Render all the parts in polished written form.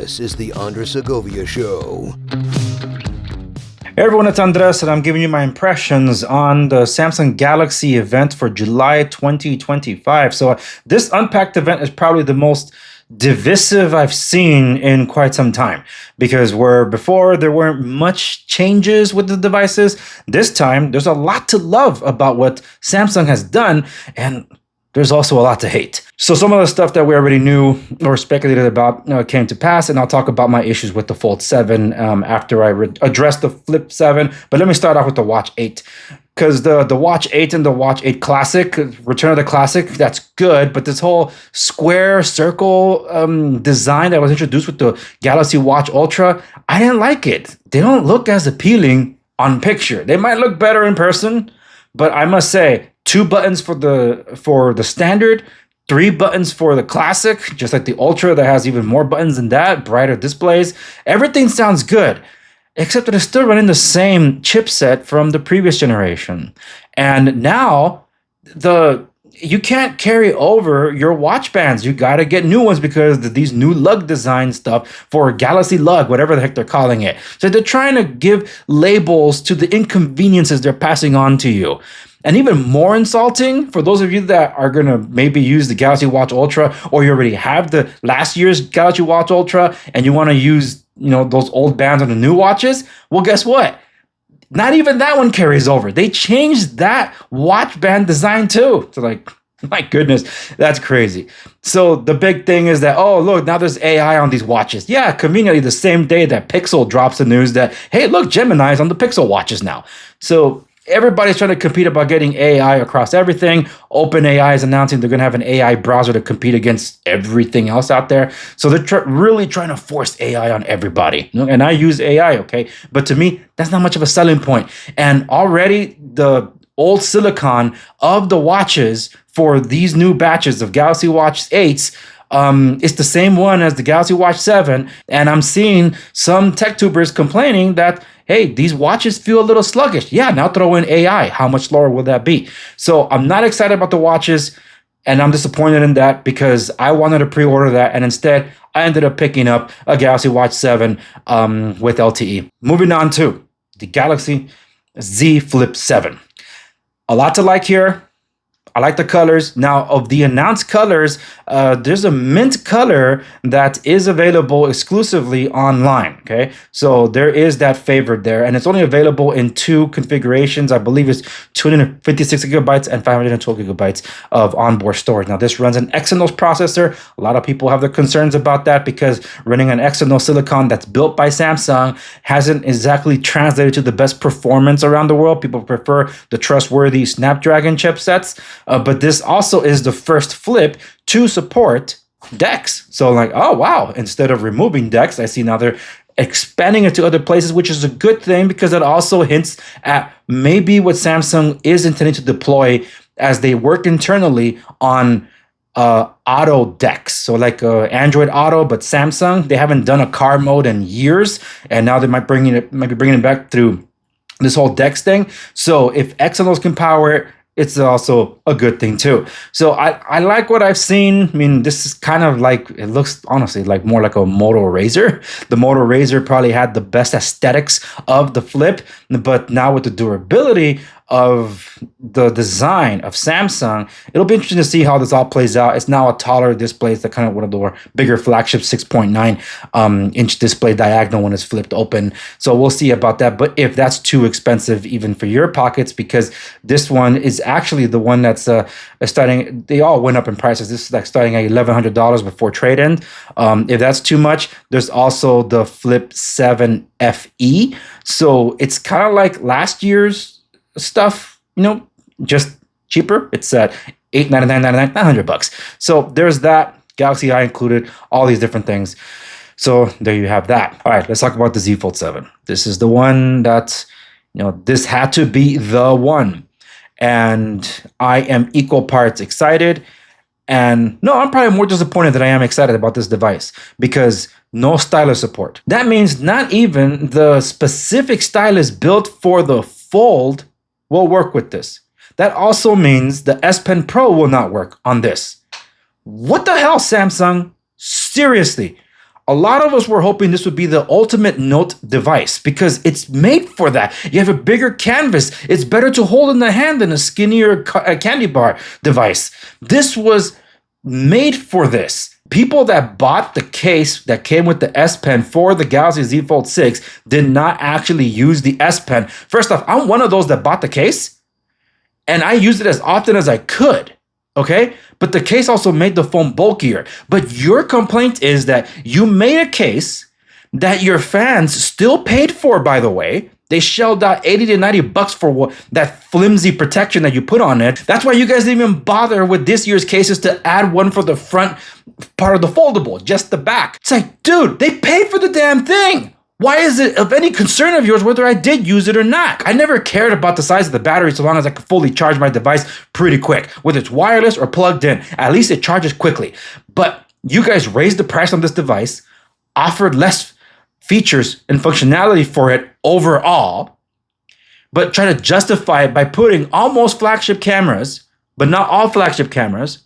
This is the Under Segovia Show. Hey everyone, it's Andres, and I'm giving you my impressions on the Samsung Galaxy event for July 2025. So this Unpacked event is probably the most divisive I've seen in quite some time, because where before there weren't much changes with the devices, this time there's a lot to love about what Samsung has done, and there's also a lot to hate. So some of the stuff that we already knew or speculated about came to pass, and I'll talk about my issues with the Fold 7 after I address the Flip 7. But let me start off with the Watch 8. Because the Watch 8 and the Watch 8 Classic, Return of the Classic, that's good. But this whole square circle design that was introduced with the Galaxy Watch Ultra, I didn't like it. They don't look as appealing on picture. They might look better in person, but I must say, 2 buttons for the standard, 3 buttons for the Classic, just like the Ultra that has even more buttons than that, brighter displays. Everything sounds good, except that it's still running the same chipset from the previous generation. And now you can't carry over your watch bands. You got to get new ones because these new lug design stuff for Galaxy Lug, whatever the heck they're calling it. So they're trying to give labels to the inconveniences they're passing on to you. And even more insulting, for those of you that are going to maybe use the Galaxy Watch Ultra, or you already have the last year's Galaxy Watch Ultra and you want to use, those old bands on the new watches, well, guess what? Not even that one carries over. They changed that watch band design too. So my goodness, that's crazy. So the big thing is that, oh, look, now there's AI on these watches. Yeah, conveniently the same day that Pixel drops the news that, hey, look, Gemini's on the Pixel watches now. So everybody's trying to compete about getting AI across everything. OpenAI is announcing they're going to have an AI browser to compete against everything else out there. So they're really trying to force AI on everybody. And I use AI, okay? But to me, that's not much of a selling point. And already the old silicon of the watches for these new batches of Galaxy Watch 8s, it's the same one as the Galaxy Watch 7. And I'm seeing some tech tubers complaining that, hey, these watches feel a little sluggish. Yeah, now throw in AI. How much lower will that be? So I'm not excited about the watches, and I'm disappointed in that because I wanted to pre-order that, and instead I ended up picking up a Galaxy Watch 7 with LTE. Moving on to the Galaxy Z Flip 7. A lot to like here. I like the colors. Now, of the announced colors, there's a mint color that is available exclusively online, okay? So there is that favored there, and it's only available in 2 configurations. I believe it's 256 gigabytes and 512 gigabytes of onboard storage. Now, this runs an Exynos processor. A lot of people have their concerns about that because running an Exynos silicon that's built by Samsung hasn't exactly translated to the best performance around the world. People prefer the trustworthy Snapdragon chipsets. But this also is the first Flip to support DeX. So oh, wow, instead of removing DeX, I see now they're expanding it to other places, which is a good thing because it also hints at maybe what Samsung is intending to deploy as they work internally on auto DeX. So Android Auto, but Samsung, they haven't done a car mode in years, and now they might be bringing it back through this whole DeX thing. So if Exynos can power it, it's also a good thing too. So I like what I've seen. I mean, this is kind of it looks honestly more like a Moto Razr. The Moto Razr probably had the best aesthetics of the Flip, but now with the durability of the design of Samsung, it'll be interesting to see how this all plays out. It's now a taller display. It's kind of one of the bigger flagship 6.9 inch display diagonal when it's flipped open. So we'll see about that. But if that's too expensive even for your pockets, because this one is actually the one that's starting, they all went up in prices. This is starting at $1,100 before trade-in. If that's too much, there's also the Flip 7 FE. So it's kind of like last year's stuff, just cheaper. It's at $899.99, $900. So there's that. Galaxy Eye included, all these different things. So there you have that. All right, let's talk about the Z Fold 7. This is the one that, this had to be the one. And I am equal parts excited. And no, I'm probably more disappointed than I am excited about this device because no stylus support. That means not even the specific stylus built for the Fold will work with this. That also means the S Pen Pro will not work on this. What the hell, Samsung? Seriously, A lot of us were hoping this would be the ultimate note device because it's made for that. You have a bigger canvas. It's better to hold in the hand than a skinnier candy bar device. This was made for this. People that bought the case that came with the S Pen for the Galaxy Z Fold 6 did not actually use the S Pen. First off, I'm one of those that bought the case and I used it as often as I could. Okay, but the case also made the phone bulkier. But your complaint is that you made a case that your fans still paid for, by the way. They shelled out 80 to 90 bucks for that flimsy protection that you put on it. That's why you guys didn't even bother with this year's cases to add one for the front part of the foldable, just the back. It's like, dude, they paid for the damn thing. Why is it of any concern of yours whether I did use it or not? I never cared about the size of the battery so long as I could fully charge my device pretty quick. Whether it's wireless or plugged in, at least it charges quickly. But you guys raised the price on this device, offered less features and functionality for it overall, but try to justify it by putting almost flagship cameras, but not all flagship cameras,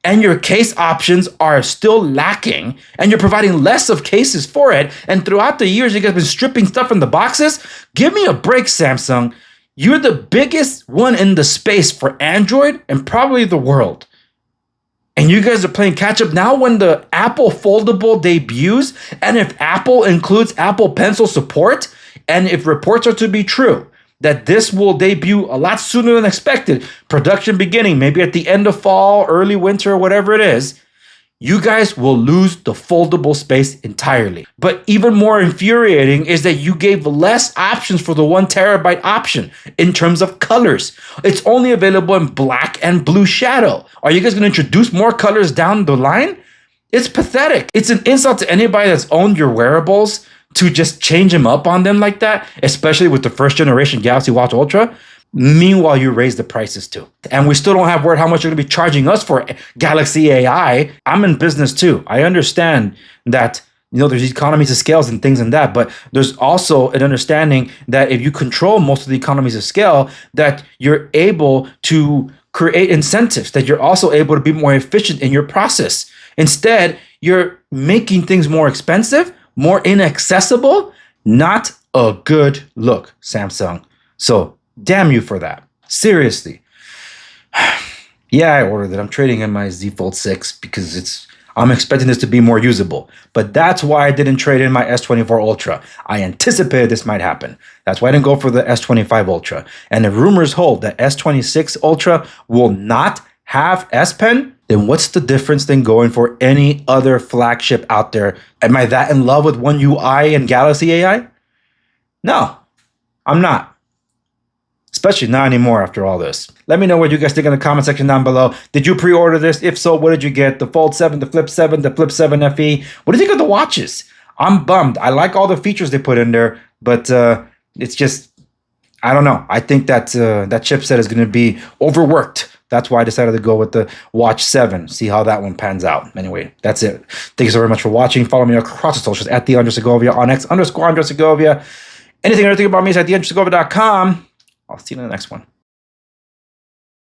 and your case options are still lacking, and you're providing less of cases for it, and throughout the years, you guys have been stripping stuff from the boxes. Give me a break, Samsung. You're the biggest one in the space for Android and probably the world. And you guys are playing catch up now when the Apple Foldable debuts, and if Apple includes Apple Pencil support, and if reports are to be true, that this will debut a lot sooner than expected, production beginning maybe at the end of fall, early winter, whatever it is, you guys will lose the foldable space entirely. But even more infuriating is that you gave less options for the 1 terabyte option in terms of colors. It's only available in black and blue shadow. Are you guys going to introduce more colors down the line? It's pathetic. It's an insult to anybody that's owned your wearables to just change them up on them like that, especially with the first generation Galaxy Watch Ultra. Meanwhile, you raise the prices too. And we still don't have word how much you're going to be charging us for Galaxy AI. I'm in business too. I understand that, there's economies of scales and things and that, but there's also an understanding that if you control most of the economies of scale, that you're able to create incentives, that you're also able to be more efficient in your process. Instead, you're making things more expensive, more inaccessible. Not a good look, Samsung. So damn you for that. Seriously. Yeah, I ordered it. I'm trading in my Z Fold 6 because I'm expecting this to be more usable. But that's why I didn't trade in my S24 Ultra. I anticipated this might happen. That's why I didn't go for the S25 Ultra. And if rumors hold that S26 Ultra will not have S Pen, then what's the difference than going for any other flagship out there? Am I that in love with One UI and Galaxy AI? No, I'm not. Especially not anymore after all this. Let me know what you guys think in the comment section down below. Did you pre-order this? If so, what did you get? The Fold 7, the Flip 7, the Flip 7 FE? What do you think of the watches? I'm bummed. I like all the features they put in there, but it's just, I don't know. I think that that chipset is going to be overworked. That's why I decided to go with the Watch 7. See how that one pans out. Anyway, that's it. Thank you so very much for watching. Follow me across the socials at @the_Segovia on X _Segovia. Anything or anything about me is at @the_Segovia.com. I'll see you in the next one.